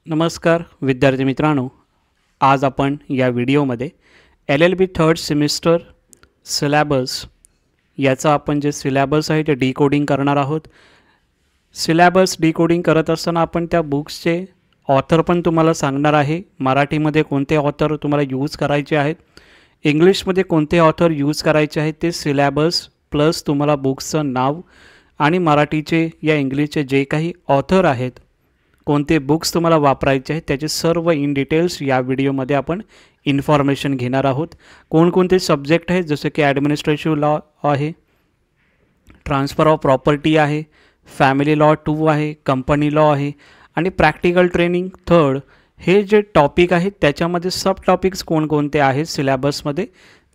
नमस्कार विद्यार्थी मित्रांनो, आज आपण या व्हिडिओमध्ये LLB थर्ड सेमिस्टर सिलॅबस याचा आपण जे सिलॅबस आहे ते डिकोडिंग करणार आहोत. सिलॅबस डिकोडिंग करत असताना आपण त्या बुक्सचे ऑथर पण तुम्हाला सांगणार आहे. मराठीमध्ये कोणते ऑथर तुम्हाला यूज करायचे आहेत, इंग्लिशमध्ये कोणते ऑथर यूज करायचे आहेत, ते सिलॅबस प्लस तुम्हाला बुक्सचं नाव आणि मराठीचे या इंग्लिशचे जे काही ऑथर आहेत, कोणते बुक्स तुम्हाला वापरायचे आहेत, त्याचे सर्व इन डिटेल्स या व्हिडिओमध्ये आपण इन्फॉर्मेशन घेणार आहोत. कोणकोणते सब्जेक्ट आहेत, जसे की ॲडमिनिस्ट्रेटिव्ह लॉ आहे, ट्रान्सफर ऑफ प्रॉपर्टी आहे, फॅमिली लॉ 2 आहे, कंपनी लॉ आहे आणि प्रॅक्टिकल ट्रेनिंग थर्ड. हे जे टॉपिक आहेत त्याच्यामध्ये सब टॉपिक्स कोणकोणते आहेत सिलॅबसमध्ये,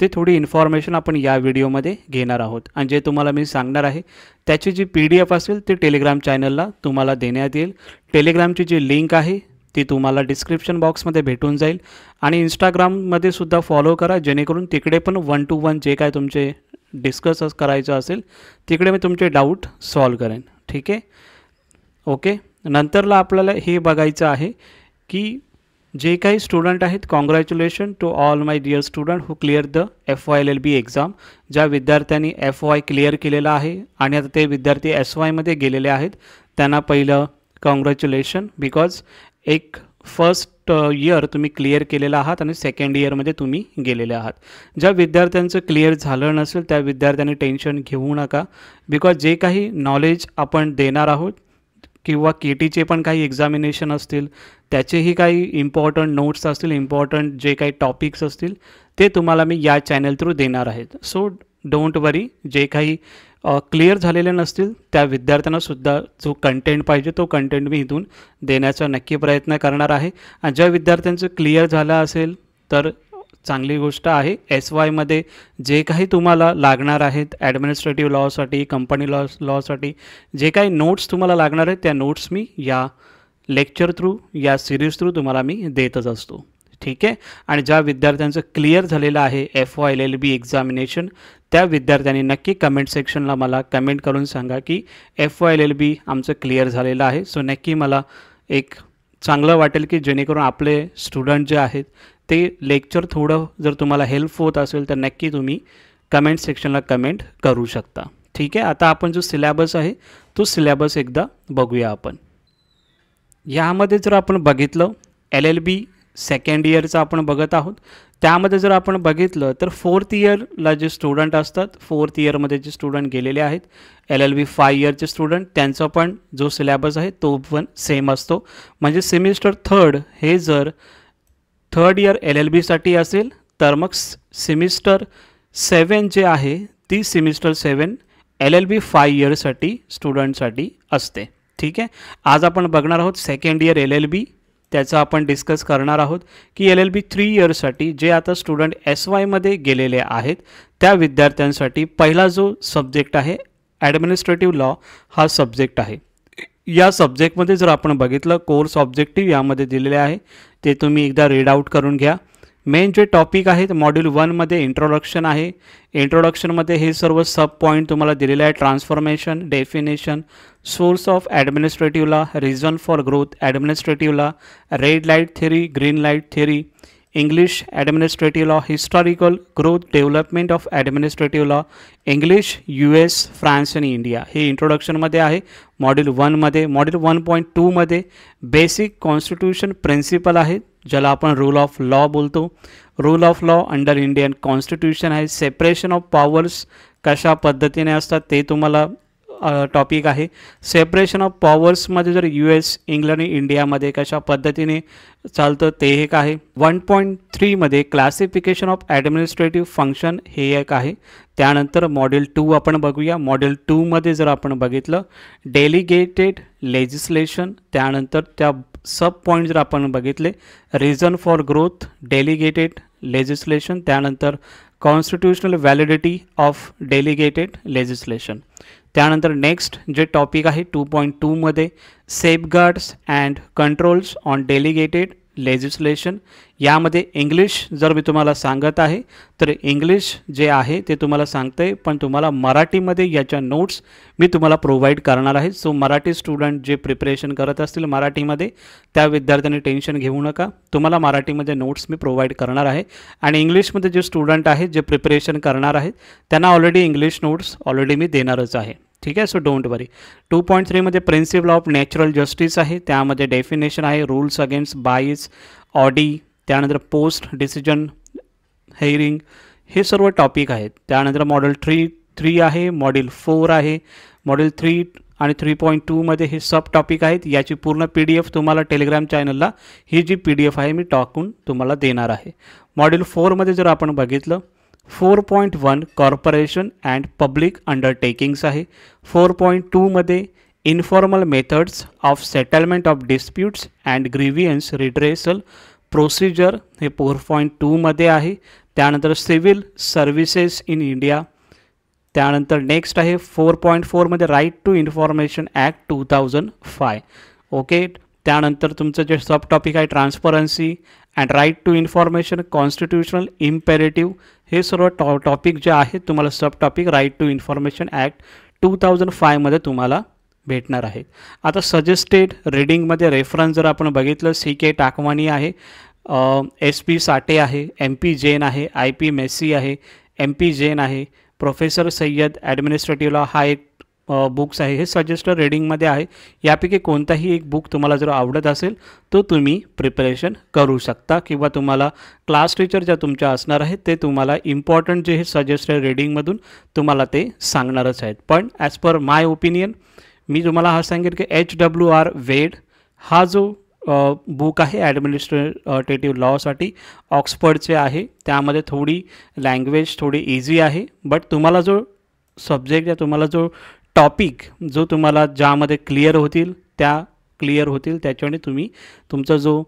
ते थोडी इन्फॉर्मेशन आपण या व्हिडिओमध्ये घेणार आहोत. आणि जे तुम्हाला मी सांगणार आहे त्याची जी PDF असेल ती टेलिग्राम चॅनलला तुम्हाला देण्यात येईल. टेलिग्रामची जी लिंक आहे ती तुम्हाला डिस्क्रिप्शन बॉक्समध्ये भेटून जाईल आणि इंस्टाग्राममध्ये सुद्धा फॉलो करा, जेणेकरून तिकडे पण 1 to 1 जे काय तुमचे डिस्कस करायचं असेल तिकडे मी तुमचे डाऊट सॉल्व करेन. ठीक आहे, ओके. नंतरला आपल्याला हे बघायचं आहे की जे काही स्टुडंट आहेत, congratulation to all my dear student who clear the FY LLB exam. ज्या विद्यार्थ्यांनी FY क्लिअर केलेला आहे आणि आता ते विद्यार्थी SYमध्ये गेलेले आहेत, त्यांना पहिलं कॉंग्रॅच्युलेशन, बिकॉज एक फर्स्ट इयर तुम्ही क्लिअर केलेला आहात आणि सेकंड इयरमध्ये तुम्ही गेलेले आहात. ज्या विद्यार्थ्यांचं क्लिअर झालं नसेल त्या विद्यार्थ्यांनी टेन्शन घेऊ नका, बिकॉज जे काही नॉलेज आपण देणार आहोत किंवा KTचे पण काही एक्झामिनेशन असतील, त्याचेही काही इम्पॉर्टंट नोट्स असतील, इम्पॉर्टंट जे काही टॉपिक्स असतील ते तुम्हाला मी या चॅनल थ्रू देणार आहेत. सो डोंट वरी, जे काही क्लिअर झालेले नसतील त्या विद्यार्थ्यांनासुद्धा जो कंटेंट पाहिजे तो कंटेंट मी इथून देण्याचा नक्की प्रयत्न करणार आहे. आणि ज्या विद्यार्थ्यांचं क्लिअर झालं असेल तर चांगली गोष्ट आहे. SYमध्ये जे काही तुम्हाला लागणार आहेत ॲडमिनिस्ट्रेटिव्ह लॉसाठी, कंपनी लॉसाठी जे काही नोट्स तुम्हाला लागणार आहेत त्या नोट्स मी या लेक्चर थ्रू, या सिरीज थ्रू तुम्हाला मी देतच असतो. ठीक आहे. आणि ज्या विद्यार्थ्यांचं क्लिअर झालेलं आहे FY LLB एक्झामिनेशन, त्या विद्यार्थ्यांनी नक्की कमेंट सेक्शनला मला कमेंट करून सांगा की FY LLB आमचं क्लिअर झालेलं आहे. सो नक्की मला एक चांगलं वाटेल की जेणेकरून आपले स्टुडंट जे आहेत ते लेक्चर थोडं जर तुम्हाला हेल्प होत असेल तर नक्की तुम्ही कमेंट सेक्शनला कमेंट करू शकता. ठीक आहे. आता आपण जो सिलॅबस आहे तो सिलॅबस एकदा बघूया आपण. यामध्ये जर आपण बघितलं LLB सेकंड इयरचं आपण बघत आहोत. त्यामध्ये जर आपण बघितलं तर 4th इयरला जे स्टुडंट असतात, 4th इयरमध्ये जे स्टुडंट गेलेले आहेत, LLB 5 इयरचे स्टुडंट, त्यांचा पण जो सिलॅबस आहे तो पण सेम असतो. म्हणजे सेमिस्टर थर्ड हे जर थर्ड इयर LLBसाठी असेल तर मग सेमिस्टर 7 जे आहे ती सेमिस्टर 7 LLB 5 इयरसाठी स्टुडंटसाठी असते. ठीक आहे. आज आपण बघणार आहोत सेकंड इयर LLB, त्याचं आपण डिस्कस करणार आहोत की LLB 3 इयर्ससाठी जे आता स्टुडंट SYमध्ये गेलेले आहेत त्या विद्यार्थ्यांसाठी पहिला जो सब्जेक्ट आहे ॲडमिनिस्ट्रेटिव्ह लॉ हा सब्जेक्ट आहे. या सब्जेक्टमध्ये जर आपण बघितलं कोर्स ऑब्जेक्टिव्ह यामध्ये दिलेले आहे, ते तुम्ही एकदा रीड आउट करून घ्या. मेन जे टॉपिक आहेत मॉड्यूल 1मध्ये इंट्रोडक्शन आहे. इंट्रोडक्शनमध्ये हे सर्व सब पॉईंट तुम्हाला दिलेले आहे. Transformation, definition, source of administrative law, reason for growth administrative law, red light theory, green light theory, English administrative law, historical growth development of administrative law, English, US, France आणि India. हे इंट्रोडक्शनमध्ये आहे module 1मध्ये. Module 1.2मध्ये basic constitution principle आहेत, ज्याला आपण rule of law बोलतो. Rule of law under Indian constitution आहे. सेपरेशन ऑफ पॉवर्स कशा पद्धतीने असतात ते तुम्हाला टॉपिक आहे. सेपरेशन ऑफ पॉवर्समध्ये जर US, इंग्लंड आणि इंडियामध्ये कशा पद्धतीने चालतं ते एक आहे. 1.3मध्ये क्लासिफिकेशन ऑफ ॲडमिनिस्ट्रेटिव्ह फंक्शन हे एक आहे. त्यानंतर मॉड्यूल 2 आपण बघूया. मॉड्यूल 2मध्ये जर आपण बघितलं डेलिगेटेड लेजिस्लेशन, त्यानंतर त्या सब पॉईंट जर आपण बघितले reason for growth, delegated legislation, त्यानंतर constitutional validity of delegated legislation. त्यानंतर नेक्स्ट जे टॉपिक आहे 2.2मध्ये safeguards and controls on delegated legislation. यामध्ये इंग्लिश जर मी तुम्हाला सांगत आहे तर इंग्लिश जे आहे ते तुम्हाला सांगते आहे, पण तुम्हाला मराठीमध्ये याच्या नोट्स मी तुम्हाला प्रोव्हाइड करणार आहे. सो मराठी स्टुडंट जे प्रिपरेशन करत असतील मराठीमध्ये त्या विद्यार्थ्यांनी टेन्शन घेऊ नका, तुम्हाला मराठीमध्ये नोट्स मी प्रोव्हाइड करणार आहे. आणि इंग्लिशमध्ये जे स्टुडंट आहेत जे प्रिपरेशन करणार आहेत त्यांना ऑलरेडी इंग्लिश नोट्स ऑलरेडी मी देणारच आहे. ठीक आहे, सो डोंट वरी. 2.3 मध्ये प्रिन्सिपल ऑफ नॅचरल जस्टिस आहे, त्यामध्ये डेफिनेशन आहे, रूल्स अगेन्स्ट बाईस, ऑडी, त्यानंतर पोस्ट डिसिजन हेअरिंग, हे सर्व टॉपिक आहेत. त्यानंतर मॉडेल 3 आहे, मॉडेल 4 आहे, मॉडेल 3 आणि 3.2 मध्ये हे सब टॉपिक आहेत. याची पूर्ण PDF तुम्हाला टेलिग्राम चॅनलला ही जी PDF आहे मी टाकून तुम्हाला देणार आहे. मॉडेल 4 मध्ये जर आपण बघितलं 4.1 कॉर्पोरेशन अँड पब्लिक अंडरटेकिंग्स आहे. 4.2 मध्ये informal methods of settlement of disputes and grievance redressal procedure हे 4.2 मध्ये आहे. त्यानंतर सिव्हिल सर्व्हिसेस इन इंडिया. त्यानंतर नेक्स्ट आहे 4.4 मध्ये right to information act 2005. Okay, त्यानंतर तुमचं जे सब टॉपिक आहे transparency and right to information, constitutional imperative, हे सर्व टॉपिक जे आहेत तुम्हाला sub topic right to information act 2005 मध्ये तुम्हाला भेटणार आहेत. आता सजेस्टेड रीडिंगमध्ये रेफरन्स जर आपण बघितलं CK टाकवानी आहे, SP साठे आहे, MP जैन आहे, IP मेसी आहे, MP जैन आहे, प्रोफेसर सय्यद ॲडमिनिस्ट्रेटिव्ह लॉ हा एक बुक्स आहे. हे सजेस्टेड रीडिंगमध्ये आहे. यापैकी कोणताही एक बुक तुम्हाला जर आवडत असेल तो तुम्ही प्रिपरेशन करू शकता, किंवा तुम्हाला क्लास टीचर ज्या तुमच्या असणार आहेत ते तुम्हाला इम्पॉर्टंट जे हे सजेस्टेड रीडिंगमधून तुम्हाला ते सांगणारच आहेत. पण ॲज पर माय ओपिनियन मी तुम्हाला हा सांगेन की HWR वेड हा जो बुक आहे ॲडमिनिस्ट्रेटिव्ह लॉसाठी ऑक्सफर्डचे आहे. त्यामध्ये थोडी लँग्वेज थोडी इझी आहे, बट तुम्हाला जो सब्जेक्ट या तुम्हाला जो टॉपिक जो तुम्हाला ज्यामध्ये क्लिअर होतील त्याच्याने तुम्ही तुमचा जो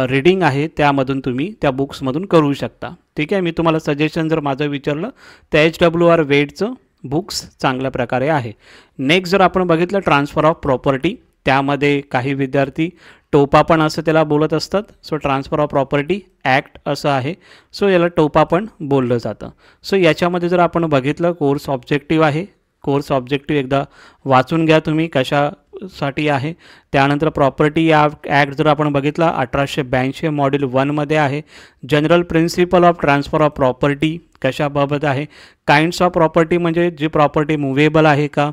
रीडिंग आहे त्यामधून तुम्ही त्या बुक्समधून करू शकता. ठीक आहे, मी तुम्हाला सजेशन जर माझं विचारलं तर HWR वेडचं बुक्स चांगल्या प्रकारे आहे. नेक्स्ट जर आपण बघितलं ट्रान्सफर ऑफ प्रॉपर्टी, त्यामध्ये काही विद्यार्थी टोपा पण असं त्याला बोलत असतात. So transfer of property act असं आहे, सो याला टोपा पण बोललं जातं. सो याच्यामध्ये जर आपण बघितलं कोर्स ऑब्जेक्टिव्ह आहे, कोर्स ऑब्जेक्टिव्ह एकदा वाचून घ्या तुम्ही कशासाठी आहे. त्यानंतर प्रॉपर्टी ॲक्ट जर आपण बघितला 1882 मॉड्यूल 1 मध्ये आहे. General principle of transfer of property कशाबाबत आहे. काइंड्स ऑफ प्रॉपर्टी म्हणजे जी प्रॉपर्टी मुव्हेबल आहे का,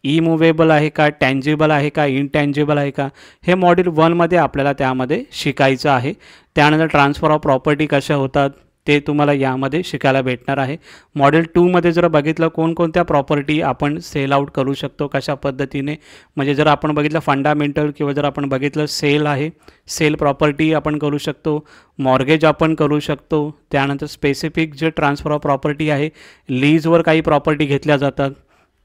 इमुव्हेबल आहे का, टँजिबल आहे का, इनटँजिबल आहे का, हे मॉड्यूल 1 मध्ये आपल्याला त्यामध्ये शिकायचं आहे. त्यानंतर ट्रान्सफर ऑफ प्रॉपर्टी कशा होतात ते तुम्हाला यामध्ये शिकायला भेटणार आहे. मॉडेल 2 मध्ये जर बघितलं कोणकोणत्या प्रॉपर्टी आपण सेल आउट करू शकतो कशा पद्धतीने, म्हणजे जर आपण बघितलं फंडामेंटल किंवा जर आपण बघितलं सेल आहे, सेल प्रॉपर्टी आपण करू शकतो, मॉर्गेज आपण करू शकतो. त्यानंतर स्पेसिफिक जे ट्रान्सफर ऑफ प्रॉपर्टी आहे, लीजवर काही प्रॉपर्टी घेतल्या जातात.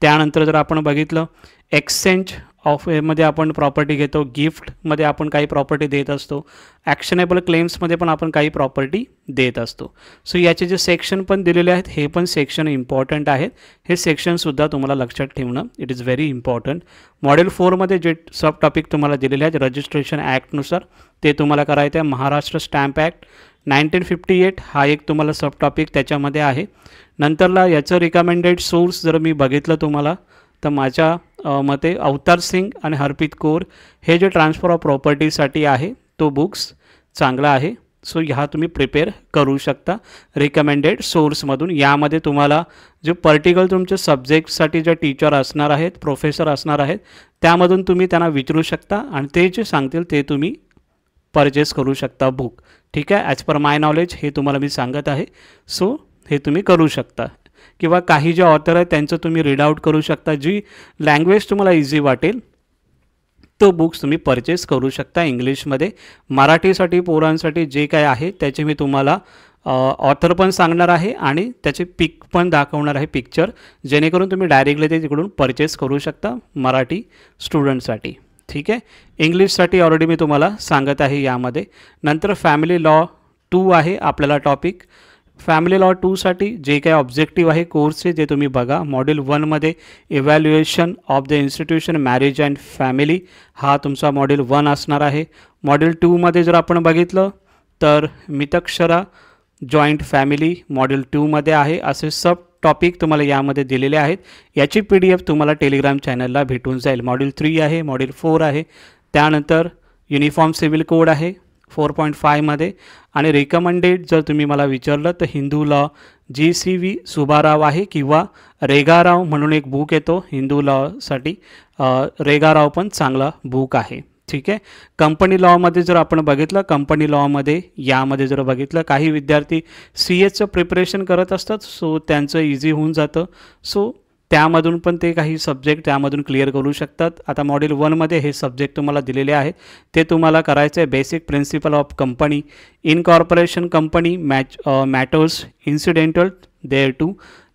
त्यानंतर जर आपण बघितलं एक्सचेंज ऑफ मध्ये आपण प्रॉपर्टी घेतो, गिफ्टमध्ये आपण काही प्रॉपर्टी देत असतो, ॲक्शनेबल क्लेम्समध्ये पण आपण काही प्रॉपर्टी देत असतो. सो याचे जे सेक्शन पण दिलेले आहेत हे पण सेक्शन इम्पॉर्टंट आहेत. हे सेक्शनसुद्धा तुम्हाला लक्षात ठेवणं it is very important. Model 4 मध्ये जे सब टॉपिक तुम्हाला दिलेले आहेत रजिस्ट्रेशन ॲक्टनुसार ते तुम्हाला करायचं आहे. महाराष्ट्र स्टॅम्प ॲक्ट 1958 हा एक तुम्हाला सब टॉपिक त्याच्यामध्ये आहे. नंतरला याचं रिकमेंडेड सोर्स जर मी बघितलं तुम्हाला तर माझ्या मते अवतार सिंग आणि हरप्रीत कौर हे जे ट्रान्सफर ऑफ प्रॉपर्टीसाठी आहे तो बुक्स चांगला आहे. सो ह्या तुम्ही प्रिपेअर करू शकता रिकमेंडेड सोर्समधून. यामध्ये तुम्हाला जे पर्टिक्युलर तुमच्या सब्जेक्टसाठी जे टीचर असणार आहेत, प्रोफेसर असणार आहेत, त्यामधून तुम्ही त्यांना विचारू शकता आणि ते जे सांगतील ते तुम्ही परचेस करू शकता बुक. ठीक आहे, ॲज पर माय नॉलेज हे तुम्हाला मी सांगत आहे. सो हे तुम्ही करू शकता, किंवा काही जे ऑथर आहेत त्यांचं तुम्ही रीड आउट करू शकता. जी लँग्वेज तुम्हाला इझी वाटेल तो बुक्स तुम्ही परचेस करू शकता इंग्लिशमध्ये. मराठीसाठी पोरांसाठी जे काय आहे त्याचे मी तुम्हाला ऑथर पण सांगणार आहे आणि त्याचे पिक पण दाखवणार आहे पिक्चर, जेणेकरून तुम्ही डायरेक्टली ते तिकडून परचेस करू शकता मराठी स्टुडंटसाठी. ठीक आहे, इंग्लिशसाठी ऑलरेडी मी तुम्हाला सांगत आहे यामध्ये. नंतर फॅमिली लॉ 2 आहे आपल्याला टॉपिक. फॅमिली लॉ 2साठी जे काही ऑब्जेक्टिव्ह आहे कोर्सचे ते तुम्ही बघा. मॉड्यूल 1मध्ये evaluation of the institution marriage and family हा तुमचा मॉड्यूल 1 असणार आहे. मॉड्यूल 2मध्ये जर आपण बघितलं तर मितक्षरा जॉईंट फॅमिली मॉड्यूल 2मध्ये आहे. असे सब टॉपिक तुम्हाला यामध्ये दिलेले आहेत. याची PDF तुम्हाला टेलिग्राम चॅनलला भेटून जाईल. मॉड्यूल 3 आहे, मॉड्यूल 4 आहे, त्यानंतर युनिफॉर्म सिव्हिल कोड आहे 4.5मध्ये आणि रिकमेंडेड जर तुम्ही मला विचारलं तर हिंदू लॉ GCV सुबाराव आहे किंवा रेगाराव म्हणून एक बुक येतो हिंदू लॉसाठी. रेगाराव पण चांगला बुक आहे. ठीक आहे. कंपनी लॉमध्ये जर आपण बघितलं, कंपनी लॉमध्ये यामध्ये जर बघितलं काही विद्यार्थी CAचं प्रिपरेशन करत असतात, सो त्यांचं इझी होऊन जातं. सो त्यामधून पण ते काही सब्जेक्ट त्यामधून क्लिअर करू शकतात. आता मॉड्यूल 1मध्ये हे सब्जेक्ट तुम्हाला दिलेले आहेत ते तुम्हाला करायचं आहे. Basic principle of company, incorporation company matters incidental thereto,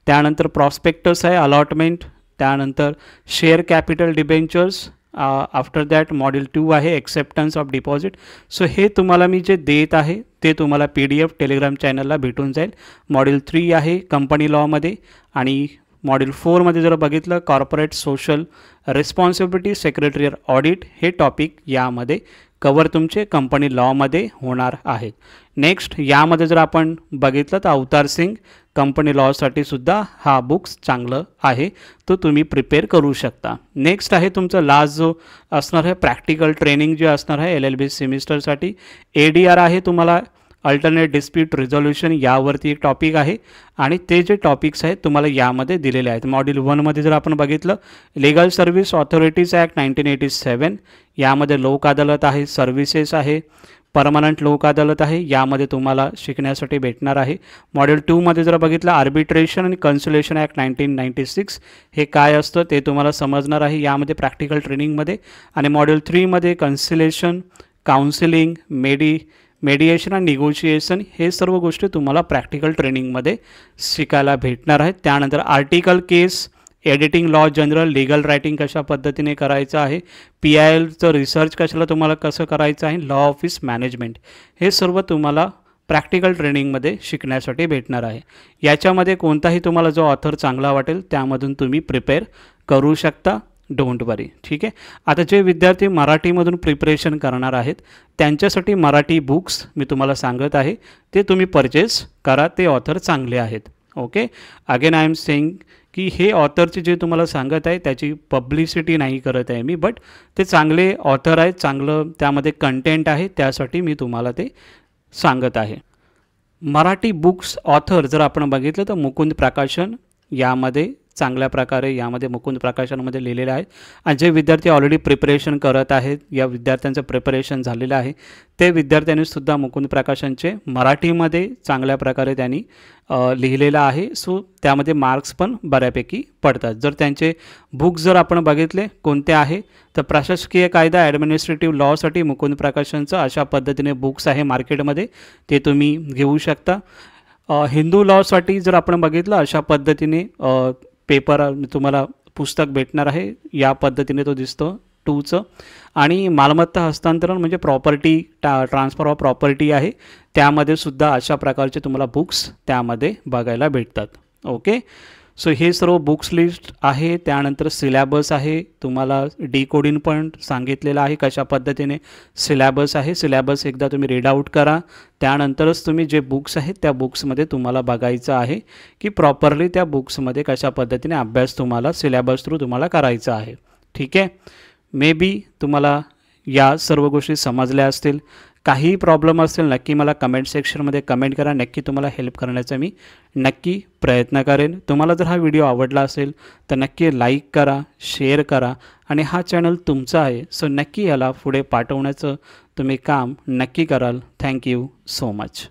त्यानंतर प्रॉस्पेक्टस आहे, अलॉटमेंट, त्यानंतर share capital debentures. After that module 2 आहे एक्सेप्टन्स ऑफ डिपॉझिट. सो हे तुम्हाला मी जे देत आहे ते तुम्हाला PDF टेलिग्राम चॅनलला भेटून जाईल. मॉड्यूल 3 आहे कंपनी लॉमध्ये आणि मॉड्यूल 4मध्ये जर बघितलं corporate social responsibility secretarial audit हे टॉपिक यामध्ये कवर तुमचे कंपनी लॉमध्ये होणार आहेत. नेक्स्ट यामध्ये जर आपण बघितलं तर अवतार सिंग कंपनी लॉसाठी सुद्धा हा बुक्स चांगलं आहे, तो तुम्ही प्रिपेअर करू शकता. नेक्स्ट आहे तुमचं लास्ट जो असणार आहे प्रॅक्टिकल ट्रेनिंग जे असणार आहे LLB सेमिस्टरसाठी. ADR आहे तुम्हाला अल्टरनेट डिस्प्यूट रिझोल्युशन यावरती एक टॉपिक आहे आणि ते जे टॉपिक्स आहेत तुम्हाला यामध्ये दिलेले आहेत. मॉड्यूल 1मध्ये जर आपण बघितलं लीगल सर्व्हिस ऑथॉरिटीज ॲक्ट 1987 यामध्ये लोक अदालत आहे, सर्व्हिसेस आहे, परमनंट लोक अदालत आहे, यामध्ये तुम्हाला शिकण्यासाठी भेटणार आहे. मॉड्यूल 2मध्ये जर बघितलं आर्बिट्रेशन आणि कन्सुलेशन ॲक्ट 1996 हे काय असतं ते तुम्हाला समजणार आहे यामध्ये प्रॅक्टिकल ट्रेनिंगमध्ये. आणि मॉड्यूल 3मध्ये कन्सिलेशन, काउन्सिलिंग, मेडिएशन आणि निगोशिएशन हे सर्व गोष्टी तुम्हाला प्रॅक्टिकल ट्रेनिंगमध्ये शिकायला भेटणार आहेत. त्यानंतर article case, editing law general, legal writing कशा पद्धतीने करायचं आहे, PILचं रिसर्च कशाला तुम्हाला कसं करायचं आहे, लॉ ऑफिस मॅनेजमेंट हे सर्व तुम्हाला प्रॅक्टिकल ट्रेनिंगमध्ये शिकण्यासाठी भेटणार आहे. याच्यामध्ये कोणताही तुम्हाला जो ऑथर चांगला वाटेल त्यामधून तुम्ही प्रिपेअर करू शकता. डोंट वरी. ठीक आहे. आता जे विद्यार्थी मराठीमधून प्रिपरेशन करणार आहेत त्यांच्यासाठी मराठी बुक्स मी तुम्हाला सांगत आहे ते तुम्ही परचेस करा, ते ऑथर चांगले आहेत. Okay. Again I am saying की हे ऑथरचे जे तुम्हाला सांगत आहे त्याची पब्लिसिटी नाही करत आहे मी, बट ते चांगले ऑथर आहेत, चांगलं त्यामध्ये कंटेंट आहे, त्यासाठी मी तुम्हाला ते सांगत आहे. मराठी बुक्स ऑथर जर आपण बघितलं तर मुकुंद प्रकाशन यामध्ये चांगल्या प्रकारे यामध्ये मुकुंद प्रकाशनमध्ये लिहिलेले आहे. आणि जे विद्यार्थी ऑलरेडी प्रिपरेशन करत आहेत, या विद्यार्थ्यांचं प्रिपरेशन झालेलं आहे, ते विद्यार्थ्यांनीसुद्धा मुकुंद प्रकाशनचे मराठीमध्ये चांगल्या प्रकारे त्यांनी लिहिलेलं आहे. सो त्यामध्ये मार्क्स पण बऱ्यापैकी पडतात. जर त्यांचे बुक्स जर आपण बघितले कोणते आहे तर प्रशासकीय कायदा ॲडमिनिस्ट्रेटिव्ह लॉसाठी मुकुंद प्रकाशनचं अशा पद्धतीने बुक्स आहे मार्केटमध्ये, ते तुम्ही घेऊ शकता. हिंदू लॉसाठी जर आपण बघितलं अशा पद्धतीने पेपर तुम्हाला पुस्तक भेटणार आहे, या पद्धतीने तो दिसतो 2चं. आणि मालमत्ता हस्तांतरण म्हणजे प्रॉपर्टी ट्रान्सफर ऑफ प्रॉपर्टी आहे, त्यामध्ये सुद्धा अशा प्रकारचे तुम्हाला बुक्स त्यामध्ये बघायला भेटतात. ओके. सो हे सर्व बुक्स लिस्ट आहे. त्यानंतर सिलॅबस आहे, तुम्हाला डिकोडिंग पण सांगितलेलं आहे कशा पद्धतीने सिलॅबस आहे. सिलॅबस एकदा तुम्ही रीड आउट करा, त्यानंतरच तुम्ही जे बुक्स आहेत त्या बुक्समध्ये तुम्हाला बघायचं आहे की प्रॉपरली त्या बुक्समध्ये कशा पद्धतीने अभ्यास तुम्हाला सिलॅबस थ्रू तुम्हाला करायचा आहे. ठीक आहे. मे बी तुम्हाला या सर्व गोष्टी समजल्या असतील. काही प्रॉब्लेम असेल नक्की मला कमेंट सेक्शनमध्ये कमेंट करा, नक्की तुम्हाला हेल्प करण्याचा मी नक्की प्रयत्न करेन. तुम्हाला जर हा व्हिडिओ आवडला असेल तर नक्की लाईक करा, शेअर करा आणि हा चॅनल तुमचा आहे, सो नक्की याला पुढे पाठवण्याचं तुम्ही काम नक्की कराल. Thank you so much.